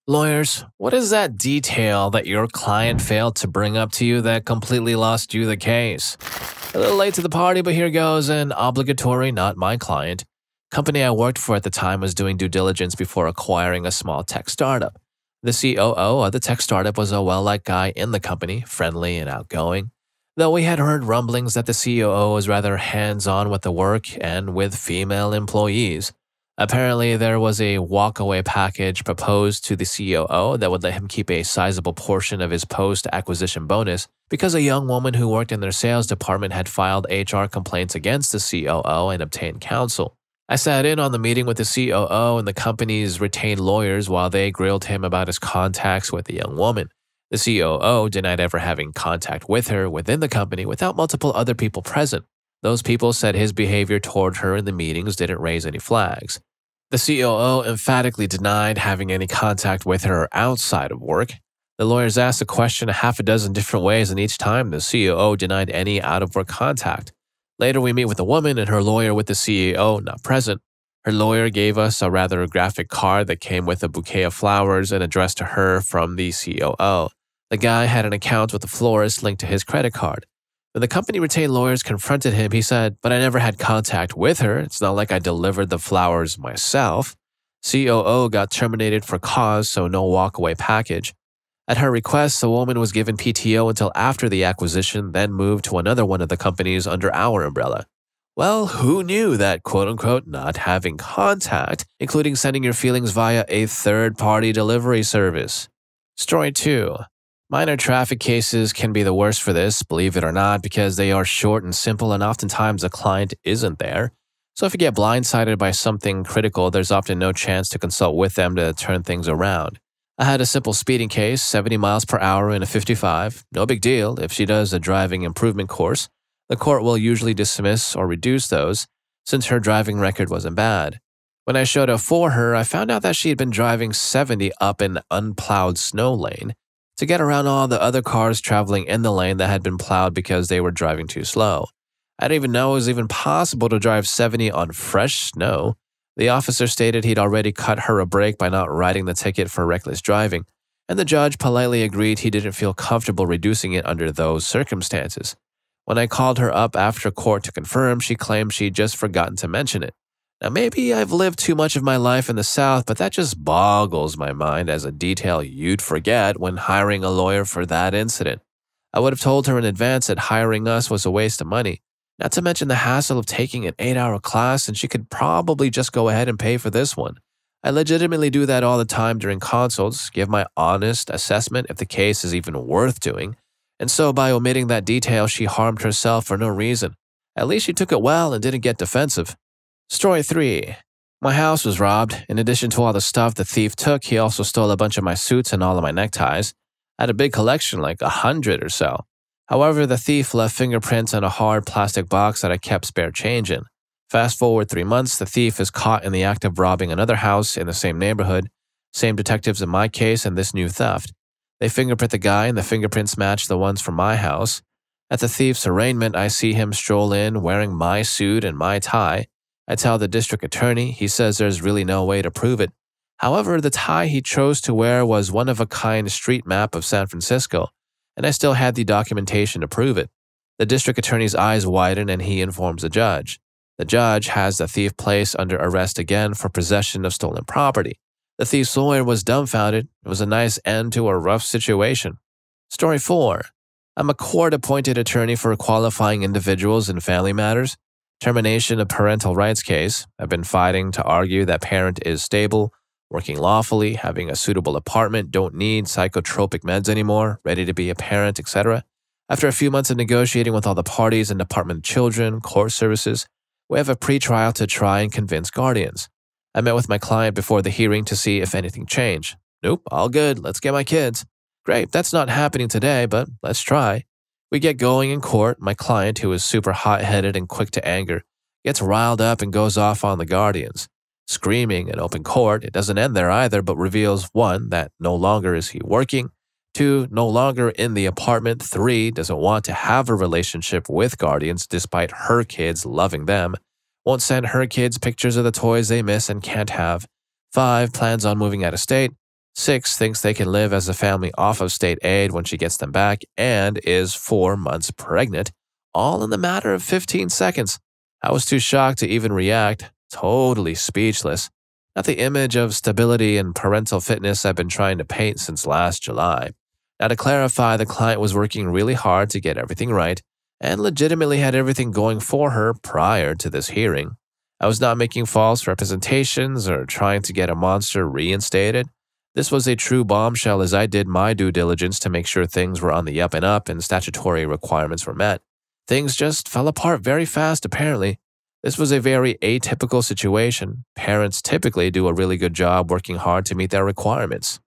Lawyers, what is that detail that your client failed to bring up to you that completely lost you the case? A little late to the party, but here goes an obligatory, not my client. Company I worked for at the time was doing due diligence before acquiring a small tech startup. The COO of the tech startup was a well-liked guy in the company, friendly and outgoing. Though we had heard rumblings that the COO was rather hands-on with the work and with female employees. Apparently, there was a walkaway package proposed to the COO that would let him keep a sizable portion of his post-acquisition bonus because a young woman who worked in their sales department had filed HR complaints against the COO and obtained counsel. I sat in on the meeting with the COO and the company's retained lawyers while they grilled him about his contacts with the young woman. The COO denied ever having contact with her within the company without multiple other people present. Those people said his behavior toward her in the meetings didn't raise any flags. The COO emphatically denied having any contact with her outside of work. The lawyers asked the question a half a dozen different ways, and each time the COO denied any out-of-work contact. Later, we meet with the woman and her lawyer with the CEO not present. Her lawyer gave us a rather graphic card that came with a bouquet of flowers and addressed to her from the COO. The guy had an account with the florist linked to his credit card. When the company retained lawyers confronted him, he said, "But I never had contact with her. It's not like I delivered the flowers myself." COO got terminated for cause, so no walkaway package. At her request, the woman was given PTO until after the acquisition, then moved to another one of the companies under our umbrella. Well, who knew that quote-unquote not having contact, including sending your feelings via a third-party delivery service? Story 2. Minor traffic cases can be the worst for this, believe it or not, because they are short and simple and oftentimes the client isn't there. So if you get blindsided by something critical, there's often no chance to consult with them to turn things around. I had a simple speeding case, 70 miles per hour in a 55. No big deal. If she does a driving improvement course, the court will usually dismiss or reduce those, since her driving record wasn't bad. When I showed up for her, I found out that she had been driving 70 up an unplowed snow lane to get around all the other cars traveling in the lane that had been plowed because they were driving too slow. I didn't even know it was even possible to drive 70 on fresh snow. The officer stated he'd already cut her a break by not writing the ticket for reckless driving, and the judge politely agreed he didn't feel comfortable reducing it under those circumstances. When I called her up after court to confirm, she claimed she'd just forgotten to mention it. Now, maybe I've lived too much of my life in the South, but that just boggles my mind as a detail you'd forget when hiring a lawyer for that incident. I would have told her in advance that hiring us was a waste of money, not to mention the hassle of taking an 8-hour class, and she could probably just go ahead and pay for this one. I legitimately do that all the time during consults, give my honest assessment if the case is even worth doing, and so by omitting that detail, she harmed herself for no reason. At least she took it well and didn't get defensive. Story 3. My house was robbed. In addition to all the stuff the thief took, he also stole a bunch of my suits and all of my neckties. I had a big collection, like 100 or so. However, the thief left fingerprints on a hard plastic box that I kept spare change in. Fast forward 3 months, the thief is caught in the act of robbing another house in the same neighborhood. Same detectives in my case and this new theft. They fingerprint the guy and the fingerprints match the ones from my house. At the thief's arraignment, I see him stroll in wearing my suit and my tie. I tell the district attorney. He says there's really no way to prove it. However, the tie he chose to wear was one-of-a-kind street map of San Francisco, and I still had the documentation to prove it. The district attorney's eyes widen and he informs the judge. The judge has the thief placed under arrest again for possession of stolen property. The thief's lawyer was dumbfounded. It was a nice end to a rough situation. Story 4. I'm a court-appointed attorney for qualifying individuals in family matters. Termination of parental rights case. I've been fighting to argue that parent is stable, working lawfully, having a suitable apartment, don't need psychotropic meds anymore, ready to be a parent, etc. After a few months of negotiating with all the parties and Department of Children, court services, we have a pretrial to try and convince guardians. I met with my client before the hearing to see if anything changed. Nope, all good, let's get my kids. Great, that's not happening today, but let's try. We get going in court. My client, who is super hot-headed and quick to anger, gets riled up and goes off on the guardians. Screaming in open court, it doesn't end there either, but reveals 1, that no longer is he working, 2, no longer in the apartment, 3, doesn't want to have a relationship with guardians despite her kids loving them, won't send her kids pictures of the toys they miss and can't have, 5, plans on moving out of state, 6 thinks they can live as a family off of state aid when she gets them back and is 4 months pregnant, all in the matter of 15 seconds. I was too shocked to even react, totally speechless. Not the image of stability and parental fitness I've been trying to paint since last July. Now, to clarify, the client was working really hard to get everything right and legitimately had everything going for her prior to this hearing. I was not making false representations or trying to get a monster reinstated. This was a true bombshell as I did my due diligence to make sure things were on the up and up and statutory requirements were met. Things just fell apart very fast, apparently. This was a very atypical situation. Parents typically do a really good job working hard to meet their requirements.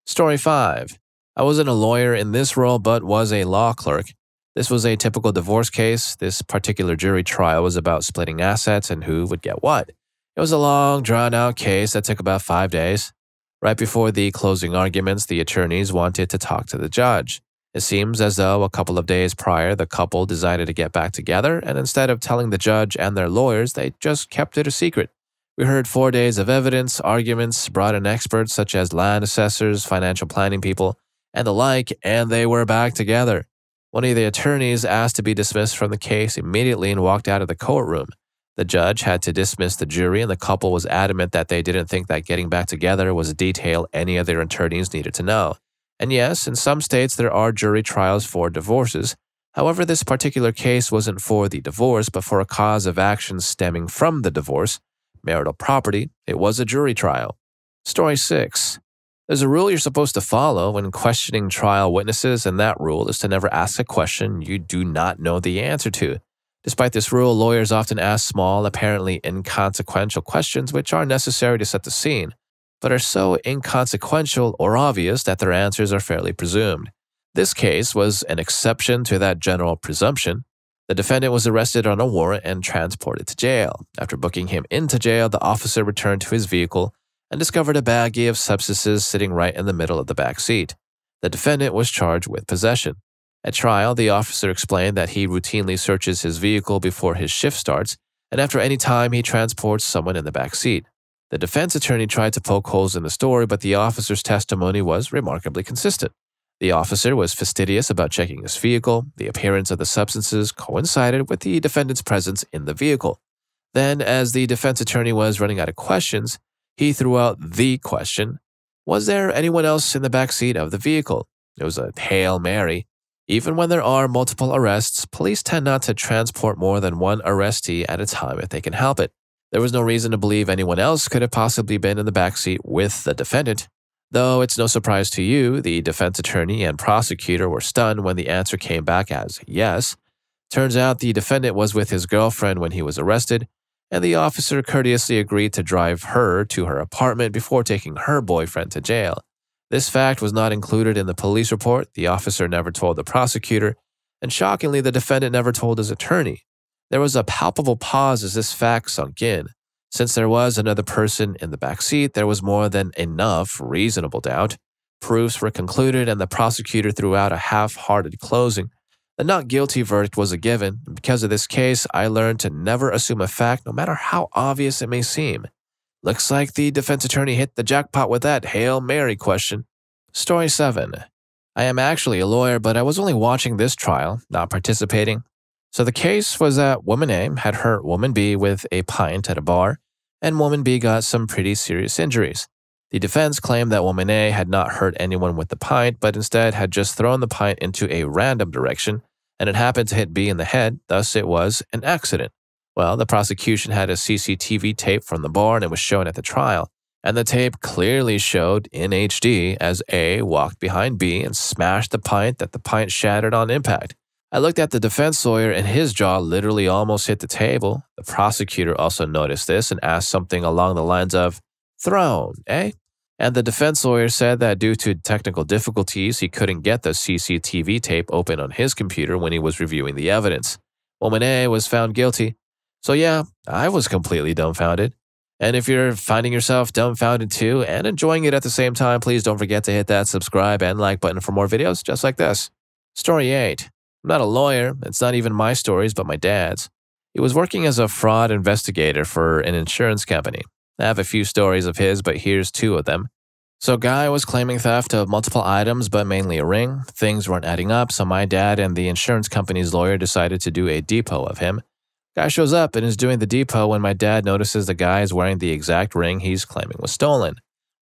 Story 5. I wasn't a lawyer in this role, but was a law clerk. This was a typical divorce case. This particular jury trial was about splitting assets and who would get what. It was a long, drawn-out case that took about 5 days. Right before the closing arguments, the attorneys wanted to talk to the judge. It seems as though a couple of days prior, the couple decided to get back together, and instead of telling the judge and their lawyers, they just kept it a secret. We heard 4 days of evidence, arguments, brought in experts such as land assessors, financial planning people, and the like, and they were back together. One of the attorneys asked to be dismissed from the case immediately and walked out of the courtroom. The judge had to dismiss the jury, and the couple was adamant that they didn't think that getting back together was a detail any of their attorneys needed to know. And yes, in some states there are jury trials for divorces. However, this particular case wasn't for the divorce, but for a cause of action stemming from the divorce, marital property. It was a jury trial. Story 6. There's a rule you're supposed to follow when questioning trial witnesses, and that rule is to never ask a question you do not know the answer to. Despite this rule, lawyers often ask small, apparently inconsequential questions which are necessary to set the scene, but are so inconsequential or obvious that their answers are fairly presumed. This case was an exception to that general presumption. The defendant was arrested on a warrant and transported to jail. After booking him into jail, the officer returned to his vehicle and discovered a baggie of substances sitting right in the middle of the back seat. The defendant was charged with possession. At trial, the officer explained that he routinely searches his vehicle before his shift starts, and after any time he transports someone in the back seat. The defense attorney tried to poke holes in the story, but the officer's testimony was remarkably consistent. The officer was fastidious about checking his vehicle. The appearance of the substances coincided with the defendant's presence in the vehicle. Then, as the defense attorney was running out of questions, he threw out the question, was there anyone else in the back seat of the vehicle? It was a Hail Mary. Even when there are multiple arrests, police tend not to transport more than one arrestee at a time if they can help it. There was no reason to believe anyone else could have possibly been in the backseat with the defendant. Though it's no surprise to you, the defense attorney and prosecutor were stunned when the answer came back as yes. Turns out the defendant was with his girlfriend when he was arrested, and the officer courteously agreed to drive her to her apartment before taking her boyfriend to jail. This fact was not included in the police report, the officer never told the prosecutor, and shockingly, the defendant never told his attorney. There was a palpable pause as this fact sunk in. Since there was another person in the back seat, there was more than enough reasonable doubt. Proofs were concluded, and the prosecutor threw out a half-hearted closing. The not guilty verdict was a given, and because of this case, I learned to never assume a fact, no matter how obvious it may seem. Looks like the defense attorney hit the jackpot with that Hail Mary question. Story 7. I am actually a lawyer, but I was only watching this trial, not participating. So the case was that Woman A had hurt Woman B with a pint at a bar, and Woman B got some pretty serious injuries. The defense claimed that Woman A had not hurt anyone with the pint, but instead had just thrown the pint into a random direction, and it happened to hit B in the head, thus it was an accident. Well, the prosecution had a CCTV tape from the bar and it was shown at the trial, and the tape clearly showed in HD as A walked behind B and smashed the pint that the pint shattered on impact. I looked at the defense lawyer and his jaw literally almost hit the table. The prosecutor also noticed this and asked something along the lines of, "Thrown, eh?" And the defense lawyer said that due to technical difficulties, he couldn't get the CCTV tape open on his computer when he was reviewing the evidence. Woman A was found guilty. So yeah, I was completely dumbfounded. And if you're finding yourself dumbfounded too and enjoying it at the same time, please don't forget to hit that subscribe and like button for more videos just like this. Story 8. I'm not a lawyer. It's not even my stories, but my dad's. He was working as a fraud investigator for an insurance company. I have a few stories of his, but here's 2 of them. So guy was claiming theft of multiple items, but mainly a ring. Things weren't adding up, so my dad and the insurance company's lawyer decided to do a depot of him. Guy shows up and is doing the depot when my dad notices the guy is wearing the exact ring he's claiming was stolen.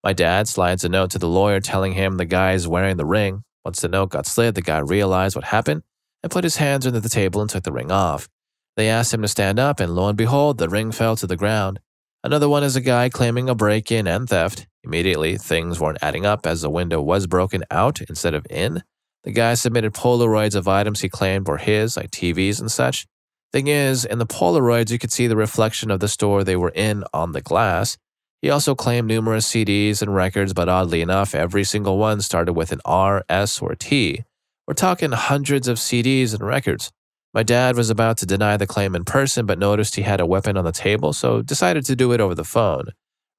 My dad slides a note to the lawyer telling him the guy is wearing the ring. Once the note got slid, the guy realized what happened and put his hands under the table and took the ring off. They asked him to stand up, and lo and behold, the ring fell to the ground. Another one is a guy claiming a break-in and theft. Immediately, things weren't adding up as the window was broken out instead of in. The guy submitted Polaroids of items he claimed were his, like TVs and such. Thing is, in the Polaroids, you could see the reflection of the store they were in on the glass. He also claimed numerous CDs and records, but oddly enough, every single one started with an R, S, or T. We're talking hundreds of CDs and records. My dad was about to deny the claim in person, but noticed he had a weapon on the table, so decided to do it over the phone.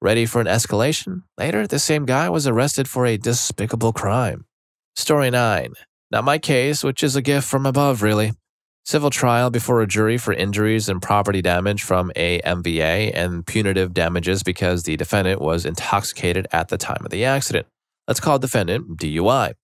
Ready for an escalation? Later, the same guy was arrested for a despicable crime. Story 9. Not my case, which is a gift from above, really. Civil trial before a jury for injuries and property damage from a MVA and punitive damages because the defendant was intoxicated at the time of the accident. Let's call defendant DUI.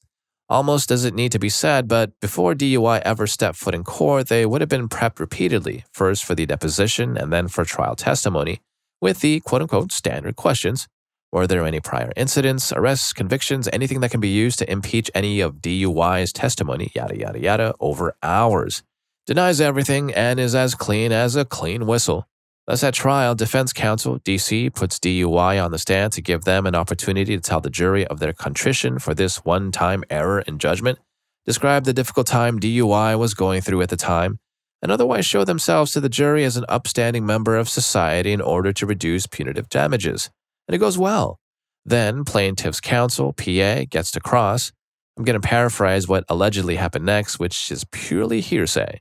Almost doesn't need to be said, but before DUI ever stepped foot in court, they would have been prepped repeatedly, first for the deposition and then for trial testimony, with the quote-unquote standard questions. Were there any prior incidents, arrests, convictions, anything that can be used to impeach any of DUI's testimony, yada yada yada, over hours. Denies everything and is as clean as a clean whistle. Thus at trial, defense counsel, DC, puts DUI on the stand to give them an opportunity to tell the jury of their contrition for this one-time error in judgment, describe the difficult time DUI was going through at the time, and otherwise show themselves to the jury as an upstanding member of society in order to reduce punitive damages. And it goes well. Then plaintiff's counsel, PA, gets to cross. I'm going to paraphrase what allegedly happened next, which is purely hearsay.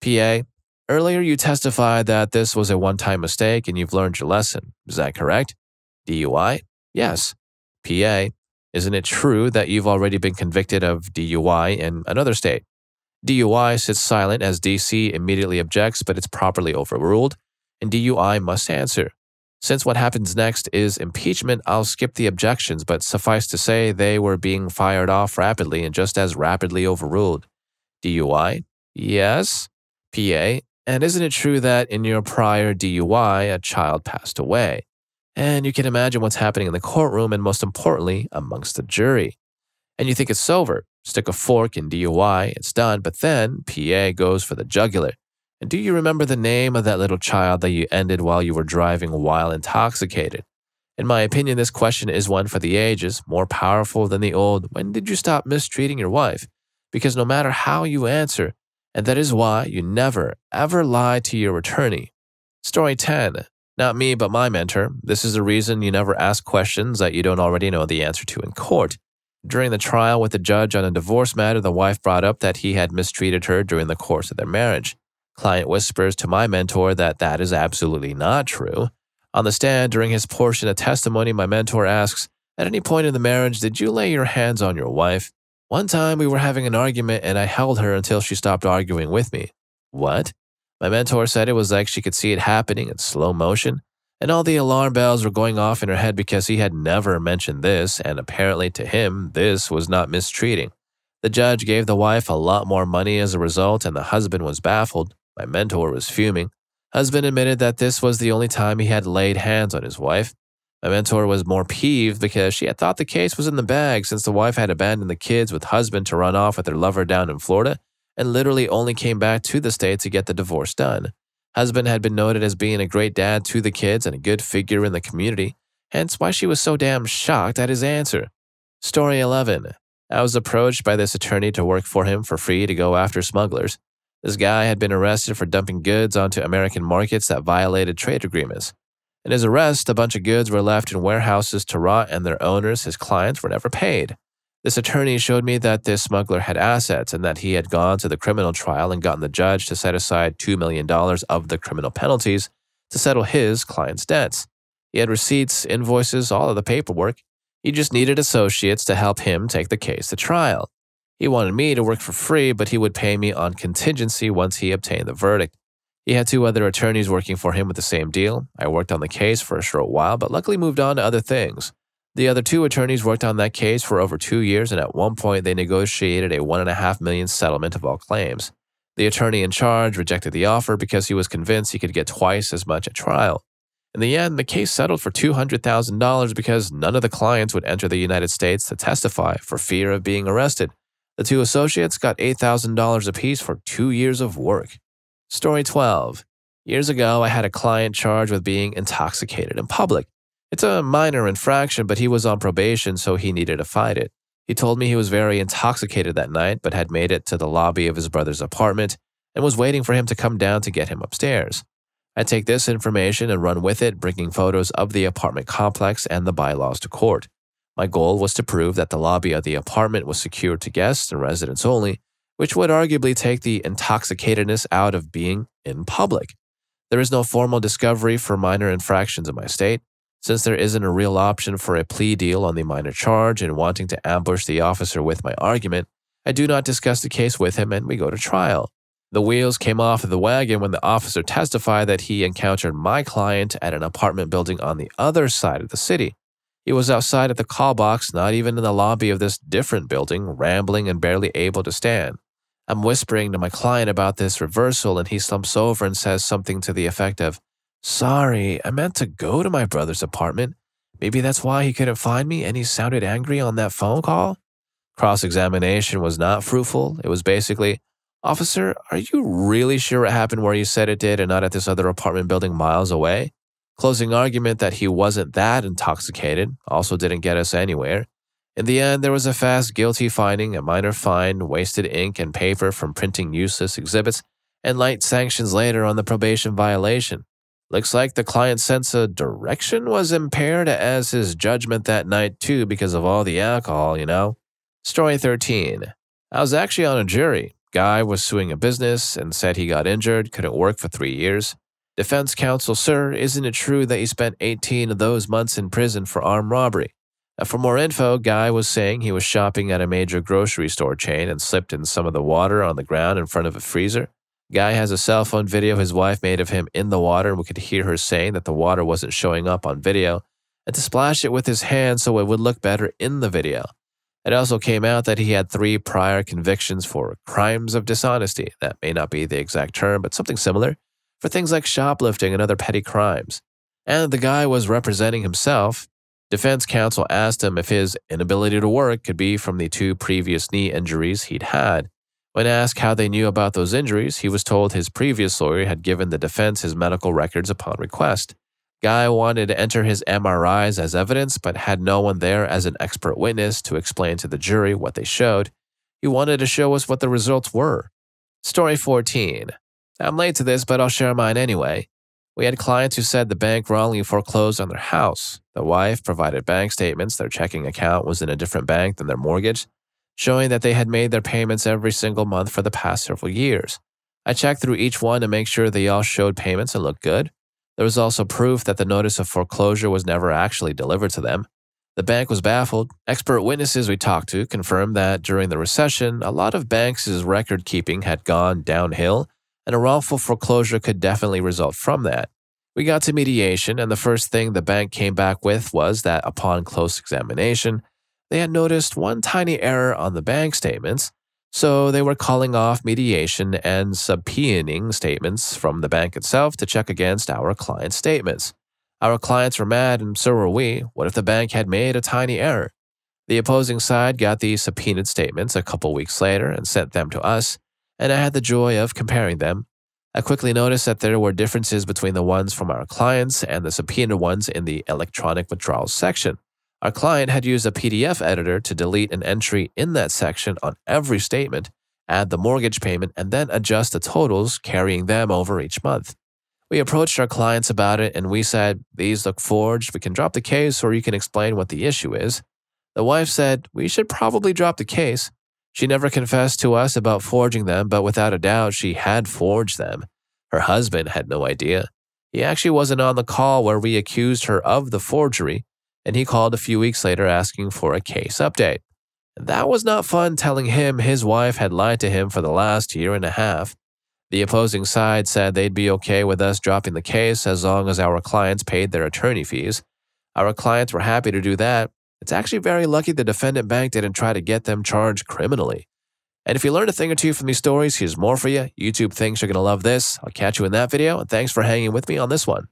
PA, earlier you testified that this was a one-time mistake and you've learned your lesson. Is that correct? DUI? Yes. PA, isn't it true that you've already been convicted of DUI in another state? DUI sits silent as DC immediately objects, but it's properly overruled, and DUI must answer. Since what happens next is impeachment, I'll skip the objections, but suffice to say they were being fired off rapidly and just as rapidly overruled. DUI? Yes. PA, and isn't it true that in your prior DUI, a child passed away? And you can imagine what's happening in the courtroom and most importantly, amongst the jury. And you think it's over. Stick a fork in DUI, it's done, but then PA goes for the jugular. And do you remember the name of that little child that you ended while you were driving while intoxicated? In my opinion, this question is one for the ages, more powerful than the old, when did you stop mistreating your wife? Because no matter how you answer, and that is why you never, ever lie to your attorney. Story 10. Not me, but my mentor. This is the reason you never ask questions that you don't already know the answer to in court. During the trial with the judge on a divorce matter, the wife brought up that he had mistreated her during the course of their marriage. Client whispers to my mentor that that is absolutely not true. On the stand, during his portion of testimony, my mentor asks, at any point in the marriage, did you lay your hands on your wife? One time we were having an argument and I held her until she stopped arguing with me. What? My mentor said it was like she could see it happening in slow motion, and all the alarm bells were going off in her head because he had never mentioned this, and apparently to him, this was not mistreating. The judge gave the wife a lot more money as a result, and the husband was baffled. My mentor was fuming. Husband admitted that this was the only time he had laid hands on his wife. My mentor was more peeved because she had thought the case was in the bag since the wife had abandoned the kids with husband to run off with her lover down in Florida and literally only came back to the state to get the divorce done. Husband had been noted as being a great dad to the kids and a good figure in the community, hence why she was so damn shocked at his answer. Story 11. I was approached by this attorney to work for him for free to go after smugglers. This guy had been arrested for dumping goods onto American markets that violated trade agreements. In his arrest, a bunch of goods were left in warehouses to rot and their owners, his clients, were never paid. This attorney showed me that this smuggler had assets and that he had gone to the criminal trial and gotten the judge to set aside $2 million of the criminal penalties to settle his client's debts. He had receipts, invoices, all of the paperwork. He just needed associates to help him take the case to trial. He wanted me to work for free, but he would pay me on contingency once he obtained the verdict. He had 2 other attorneys working for him with the same deal. I worked on the case for a short while, but luckily moved on to other things. The other two attorneys worked on that case for over 2 years, and at one point they negotiated a $1.5 million settlement of all claims. The attorney in charge rejected the offer because he was convinced he could get twice as much at trial. In the end, the case settled for $200,000 because none of the clients would enter the United States to testify for fear of being arrested. The two associates got $8,000 apiece for 2 years of work. Story 12. Years ago, I had a client charged with being intoxicated in public. It's a minor infraction, but he was on probation, so he needed to fight it. He told me he was very intoxicated that night, but had made it to the lobby of his brother's apartment and was waiting for him to come down to get him upstairs. I take this information and run with it, bringing photos of the apartment complex and the bylaws to court. My goal was to prove that the lobby of the apartment was secured to guests and residents only, which would arguably take the intoxicatedness out of being in public. There is no formal discovery for minor infractions in my state. Since there isn't a real option for a plea deal on the minor charge and wanting to ambush the officer with my argument, I do not discuss the case with him and we go to trial. The wheels came off of the wagon when the officer testified that he encountered my client at an apartment building on the other side of the city. He was outside at the call box, not even in the lobby of this different building, rambling and barely able to stand. I'm whispering to my client about this reversal and he slumps over and says something to the effect of, "Sorry, I meant to go to my brother's apartment. Maybe that's why he couldn't find me and he sounded angry on that phone call." Cross-examination was not fruitful. It was basically, "Officer, are you really sure it happened where you said it did and not at this other apartment building miles away?" Closing argument that he wasn't that intoxicated also didn't get us anywhere. In the end, there was a fast guilty finding, a minor fine, wasted ink and paper from printing useless exhibits, and light sanctions later on the probation violation. Looks like the client's sense of direction was impaired as his judgment that night too because of all the alcohol, you know? Story 13. I was actually on a jury. Guy was suing a business and said he got injured, couldn't work for 3 years. Defense counsel, "Sir, isn't it true that you spent 18 of those months in prison for armed robbery?" Now, for more info, Guy was saying he was shopping at a major grocery store chain and slipped in some of the water on the ground in front of a freezer. Guy has a cell phone video his wife made of him in the water, and we could hear her saying that the water wasn't showing up on video and to splash it with his hand so it would look better in the video. It also came out that he had 3 prior convictions for crimes of dishonesty. That may not be the exact term, but something similar, for things like shoplifting and other petty crimes. And the guy was representing himself. Defense counsel asked him if his inability to work could be from the 2 previous knee injuries he'd had. When asked how they knew about those injuries, he was told his previous lawyer had given the defense his medical records upon request. Guy wanted to enter his MRIs as evidence, but had no one there as an expert witness to explain to the jury what they showed. He wanted to show us what the results were. Story 14. I'm late to this, but I'll share mine anyway. We had clients who said the bank wrongly foreclosed on their house. The wife provided bank statements. Their checking account was in a different bank than their mortgage, showing that they had made their payments every single month for the past several years. I checked through each one to make sure they all showed payments and looked good. There was also proof that the notice of foreclosure was never actually delivered to them. The bank was baffled. Expert witnesses we talked to confirmed that during the recession, a lot of banks' record keeping had gone downhill, and a wrongful foreclosure could definitely result from that. We got to mediation, and the first thing the bank came back with was that upon close examination, they had noticed one tiny error on the bank statements, so they were calling off mediation and subpoenaing statements from the bank itself to check against our client's statements. Our clients were mad, and so were we. What if the bank had made a tiny error? The opposing side got the subpoenaed statements a couple weeks later and sent them to us, and I had the joy of comparing them. I quickly noticed that there were differences between the ones from our clients and the subpoenaed ones in the electronic withdrawals section. Our client had used a PDF editor to delete an entry in that section on every statement, add the mortgage payment, and then adjust the totals, carrying them over each month. We approached our clients about it, and we said, "These look forged. We can drop the case, or you can explain what the issue is." The wife said, "We should probably drop the case." She never confessed to us about forging them, but without a doubt, she had forged them. Her husband had no idea. He actually wasn't on the call where we accused her of the forgery, and he called a few weeks later asking for a case update. And that was not fun, telling him his wife had lied to him for the last year and a half. The opposing side said they'd be okay with us dropping the case as long as our clients paid their attorney fees. Our clients were happy to do that. It's actually very lucky the defendant bank didn't try to get them charged criminally. And if you learned a thing or two from these stories, here's more for you. YouTube thinks you're going to love this. I'll catch you in that video, and thanks for hanging with me on this one.